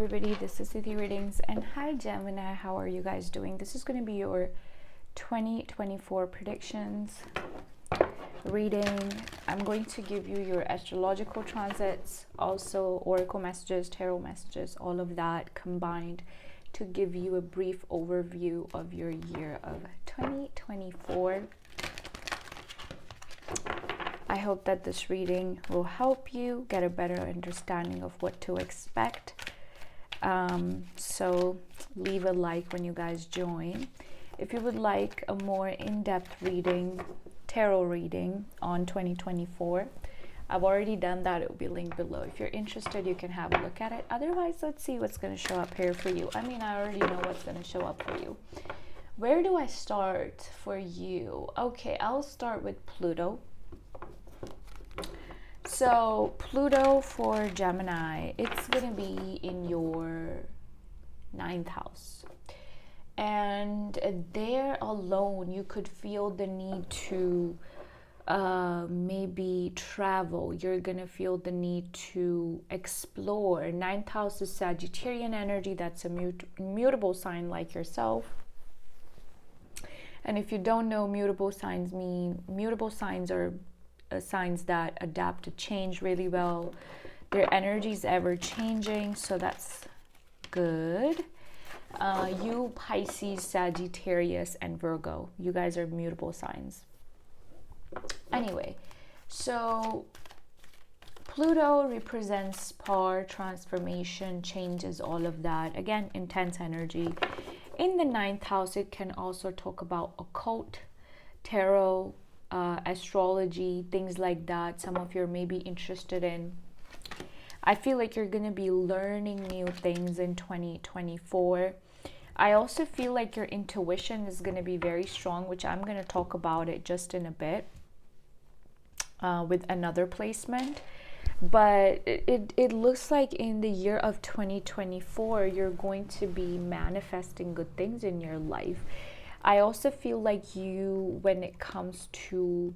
everybody, this is City Readings, and hi Gemini, how are you guys doing? This is going to be your 2024 predictions reading. I'm going to give you your astrological transits, also oracle messages, tarot messages, all of that combined to give you a brief overview of your year of 2024. I hope that this reading will help you get a better understanding of what to expect. So leave a like when you guys join. If you would like a more in-depth reading, tarot reading on 2024, I've already done that. It will be linked below. If you're interested, you can have a look at it. Otherwise, let's see what's going to show up here for you. I mean, I already know what's going to show up for you. Where do I start for you? Okay, I'll start with Pluto. So Pluto for Gemini, it's going to be in your 9th house. And there alone, you could feel the need to maybe travel. You're going to feel the need to explore. 9th house is Sagittarian energy. That's a mutable sign like yourself. And if you don't know, mutable signs are signs that adapt to change really well. Their energy is ever changing, so that's good. You Pisces, Sagittarius, and Virgo, you guys are mutable signs. Anyway, so Pluto represents power, transformation, changes, all of that. Again, intense energy. In the 9th house, it can also talk about occult, tarot, astrology, things like that. Some of you may be interested in. I feel like you're going to be learning new things in 2024. I also feel like your intuition is going to be very strong, which I'm going to talk about it just in a bit with another placement. But it looks like in the year of 2024, you're going to be manifesting good things in your life. I also feel like you, when it comes to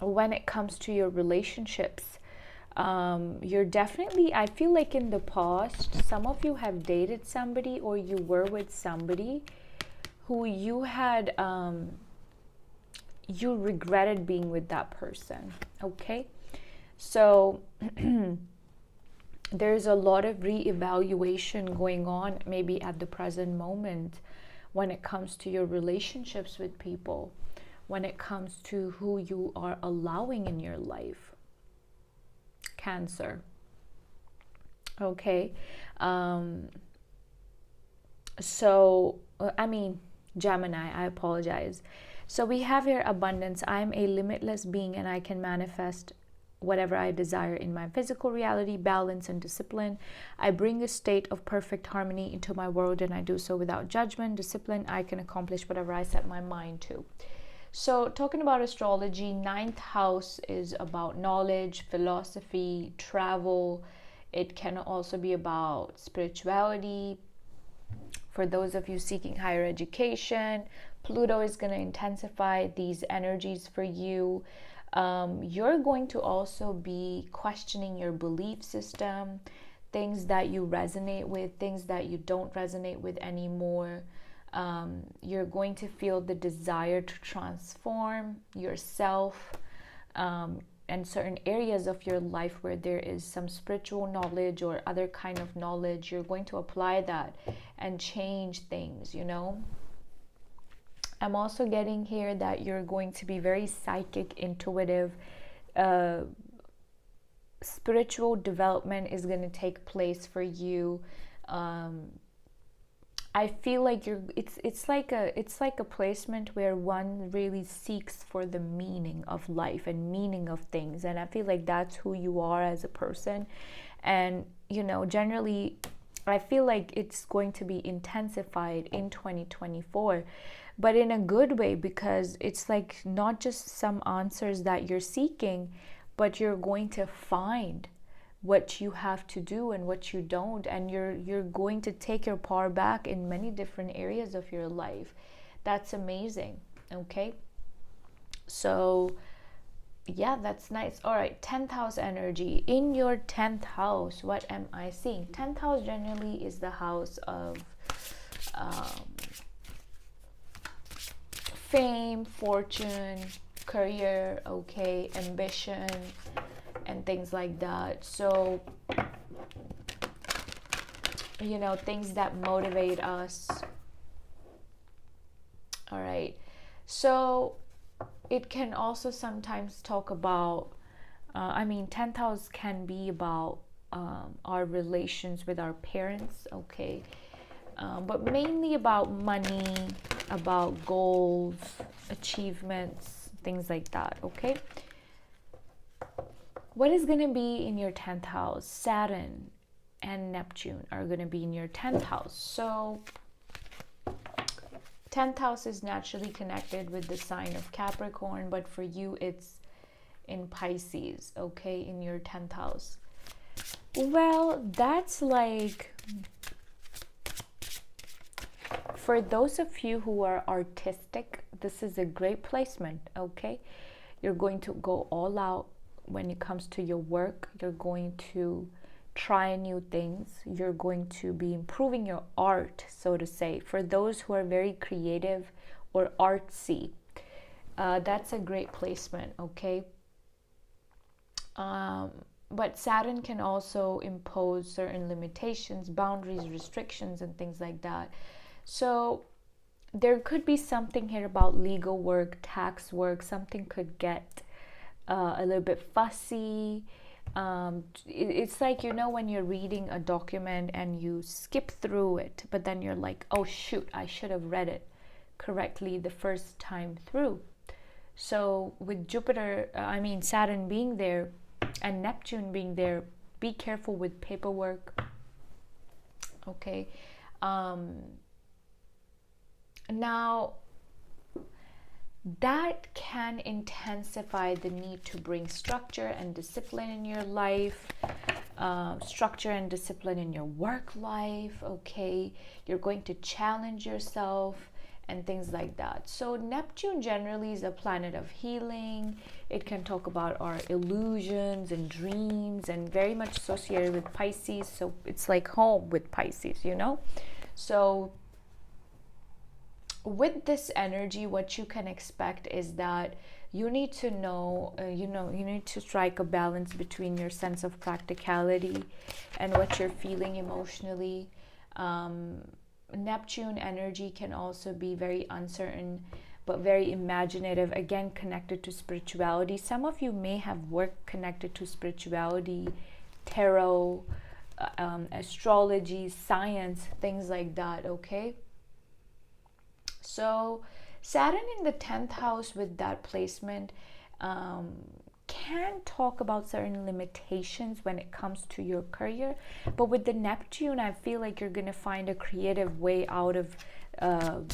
your relationships, you're definitely, I feel like in the past, some of you have dated somebody or you were with somebody who you had, you regretted being with that person, okay? So there's a lot of reevaluation going on maybe at the present moment when it comes to your relationships with people, when it comes to who you are allowing in your life. Cancer. Okay. Gemini, I apologize. So we have here abundance. I'm a limitless being and I can manifest whatever I desire in my physical reality, balance and discipline. I bring a state of perfect harmony into my world and I do so without judgment, discipline. I can accomplish whatever I set my mind to. So talking about astrology, 9th house is about knowledge, philosophy, travel. It can also be about spirituality. For those of you seeking higher education, Pluto is going to intensify these energies for you. You're going to also be questioning your belief system, things that you resonate with, things that you don't resonate with anymore. You're going to feel the desire to transform yourself and certain areas of your life where there is some spiritual knowledge or other kind of knowledge. You're going to apply that and change things, you know. I'm also getting here that you're going to be very psychic, intuitive. Spiritual development is going to take place for you. I feel like it's like a placement where one really seeks for the meaning of life and meaning of things, and I feel like that's who you are as a person. And you know, generally I feel like it's going to be intensified in 2024, but in a good way, because it's like not just some answers that you're seeking, but you're going to find what you have to do and what you don't, and you're going to take your power back in many different areas of your life. That's amazing. Okay, so Yeah, that's nice. All right, 10th house energy. In your 10th house, what am I seeing? 10th house generally is the house of fame, fortune, career, okay, ambition, and things like that. So, you know, things that motivate us. All right. So, it can also sometimes talk about, 10th house can be about our relations with our parents, okay? But mainly about money, about goals, achievements, things like that, okay? What is going to be in your 10th house? Saturn and Neptune are going to be in your 10th house. So 10th house is naturally connected with the sign of Capricorn, but for you it's in Pisces, okay, in your 10th house. Well, that's like, for those of you who are artistic, this is a great placement, okay? You're going to go all out when it comes to your work. You're going to try new things. You're going to be improving your art, so to say. For those who are very creative or artsy, that's a great placement, okay? But Saturn can also impose certain limitations, boundaries, restrictions, and things like that. So there could be something here about legal work, tax work. Something could get a little bit fussy. It's like, you know, when you're reading a document and you skip through it, but then you're like, oh shoot, I should have read it correctly the first time through. So with Saturn being there and Neptune being there, be careful with paperwork, okay? Now, that can intensify the need to bring structure and discipline in your life, structure and discipline in your work life, okay? You're going to challenge yourself and things like that. So Neptune generally is a planet of healing. It can talk about our illusions and dreams, and very much associated with Pisces. So it's like home with Pisces, you know? So with this energy, what you can expect is that you need to know, you need to strike a balance between your sense of practicality and what you're feeling emotionally. Neptune energy can also be very uncertain, but very imaginative, again, connected to spirituality. Some of you may have work connected to spirituality, tarot, astrology, science, things like that, okay? So Saturn in the 10th house with that placement can talk about certain limitations when it comes to your career, but with the Neptune, I feel like you're going to find a creative way out of the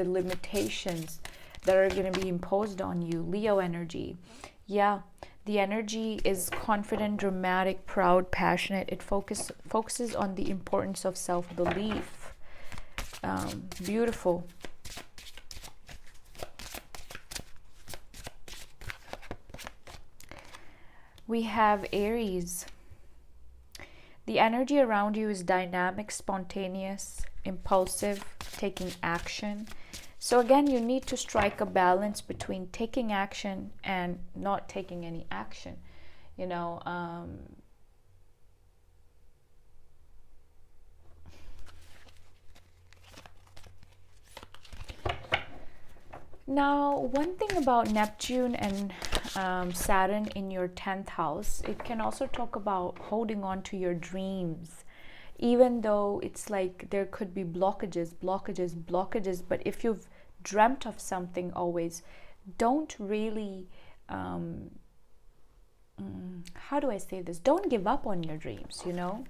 limitations that are going to be imposed on you. Leo energy, yeah, the energy is confident, dramatic, proud, passionate. It focuses on the importance of self-belief. Beautiful. We have Aries. The energy around you is dynamic, spontaneous, impulsive, taking action. So again, you need to strike a balance between taking action and not taking any action. You know, now, one thing about Neptune and Saturn in your 10th house, it can also talk about holding on to your dreams, even though it's like there could be blockages, but if you've dreamt of something always, don't really, how do I say this? Don't give up on your dreams, you know?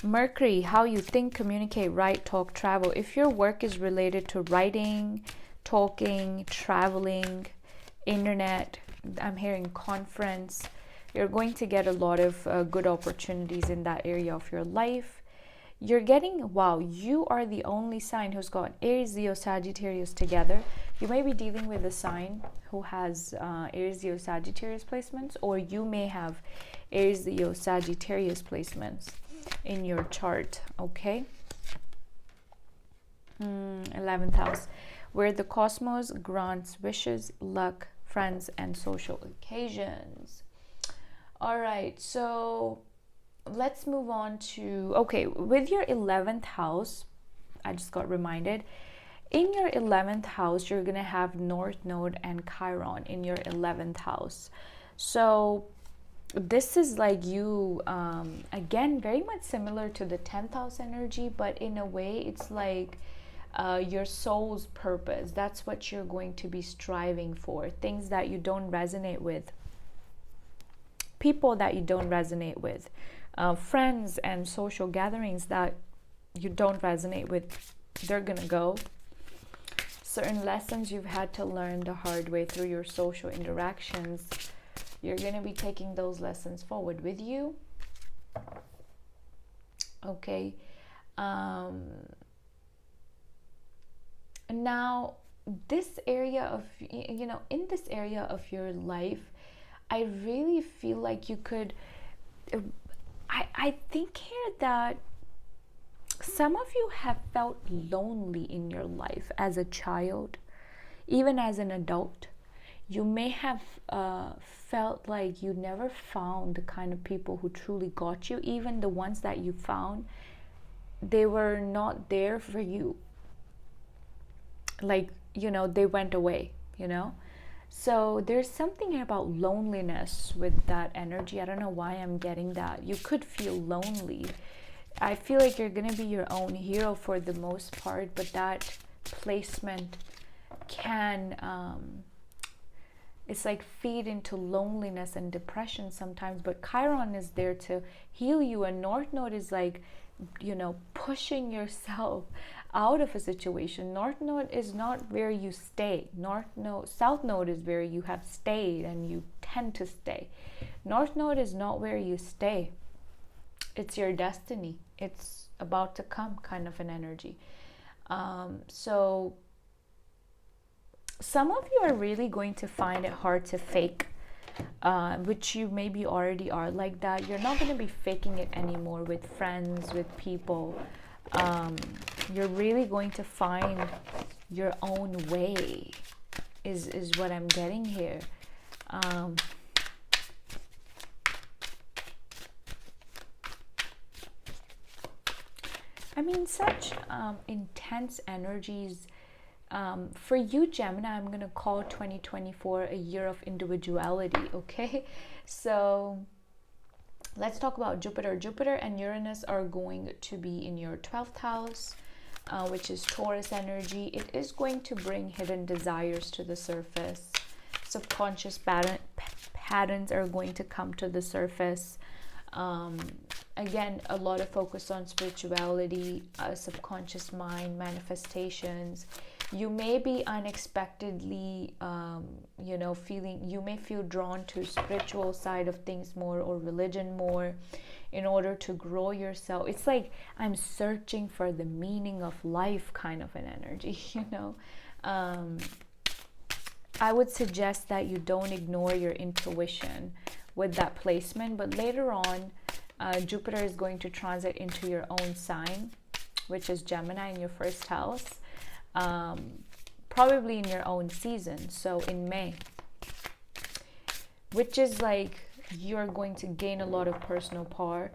Mercury, how you think, communicate, write, talk, travel. If your work is related to writing, talking, traveling, internet, I'm hearing conference, you're going to get a lot of good opportunities in that area of your life. You're getting, wow, you are the only sign who's got Aries, Leo, Sagittarius together. You may be dealing with a sign who has Aries, Leo, Sagittarius placements, or you may have Aries, Leo, Sagittarius placements in your chart, okay? 11th house, where the cosmos grants wishes, luck, friends, and social occasions. All right, so let's move on to, okay, with your 11th house, I just got reminded, in your 11th house, you're going to have North Node and Chiron in your 11th house. So this is like you, again, very much similar to the 10th house energy, but in a way, it's like your soul's purpose. That's what you're going to be striving for. Things that you don't resonate with, people that you don't resonate with, friends and social gatherings that you don't resonate with, they're gonna go. Certain lessons you've had to learn the hard way through your social interactions, you're gonna be taking those lessons forward with you. Okay. Now, this area of, in this area of your life, I really feel like you could, I think here that some of you have felt lonely in your life as a child, even as an adult. You may have felt like you never found the kind of people who truly got you. Even the ones that you found, they were not there for you. Like, they went away, So there's something here about loneliness with that energy. I don't know why I'm getting that. You could feel lonely. I feel like you're going to be your own hero for the most part, but that placement can, it's like feed into loneliness and depression sometimes. But Chiron is there to heal you, and North Node is like, pushing yourself out of a situation. North Node is not where you stay. South Node is where you have stayed and you tend to stay. North Node is not where you stay. It's your destiny. It's about to come kind of an energy. So some of you are really going to find it hard to fake, which you maybe already are like that. You're not going to be faking it anymore with friends, with people. You're really going to find your own way is what I'm getting here. I mean, such intense energies. For you, Gemini, I'm going to call 2024 a year of individuality, okay? So let's talk about Jupiter. Jupiter and Uranus are going to be in your 12th house, which is Taurus energy. It is going to bring hidden desires to the surface. Subconscious patterns are going to come to the surface. Again, a lot of focus on spirituality, subconscious mind, manifestations. You may be unexpectedly, you may feel drawn to spiritual side of things more, or religion more, in order to grow yourself. It's like I'm searching for the meaning of life kind of an energy, I would suggest that you don't ignore your intuition with that placement, but later on, Jupiter is going to transit into your own sign, which is Gemini, in your first house, probably in your own season, so in May, which is like you're going to gain a lot of personal power.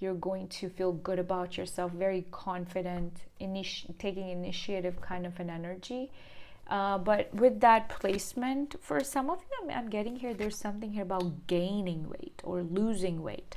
You're going to feel good about yourself, very confident, taking initiative kind of an energy. But with that placement, for some of you, I'm getting here, there's something here about gaining weight or losing weight.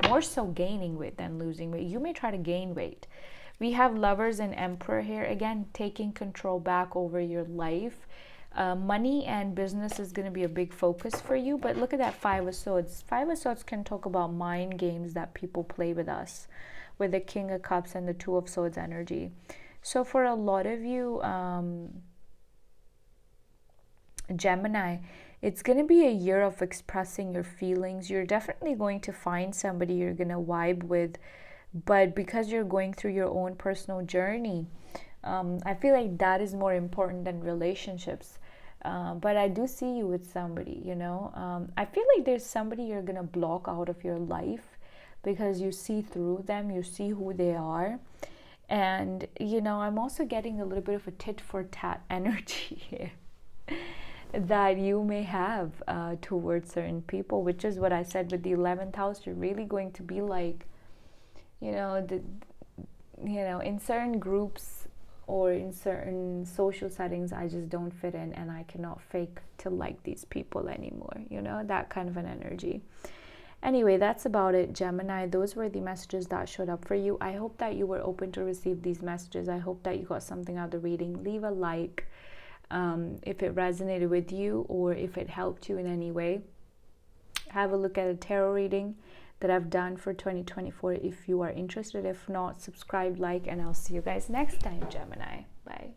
More so gaining weight than losing weight. You may try to gain weight. We have Lovers and Emperor here. Again, taking control back over your life. Money and business is going to be a big focus for you. But look at that Five of Swords. Five of Swords can talk about mind games that people play with us, with the King of Cups and the Two of Swords energy. So for a lot of you, Gemini, it's going to be a year of expressing your feelings. You're definitely going to find somebody you're going to vibe with But because you're going through your own personal journey, I feel like that is more important than relationships. But I do see you with somebody, you know. I feel like there's somebody you're going to block out of your life because you see through them, you see who they are. And, you know, I'm also getting a little bit of a tit for tat energy here that you may have towards certain people, which is what I said with the 11th house. You're really going to be like, you know, in certain groups or in certain social settings, I just don't fit in and I cannot fake to like these people anymore, you know, that kind of an energy. Anyway, that's about it, Gemini. Those were the messages that showed up for you. I hope that you were open to receive these messages. I hope that you got something out of the reading. Leave a like if it resonated with you or if it helped you in any way. Have a look at a tarot reading that I've done for 2024 if you are interested. If not, subscribe, like, and I'll see you guys next time, Gemini. Bye.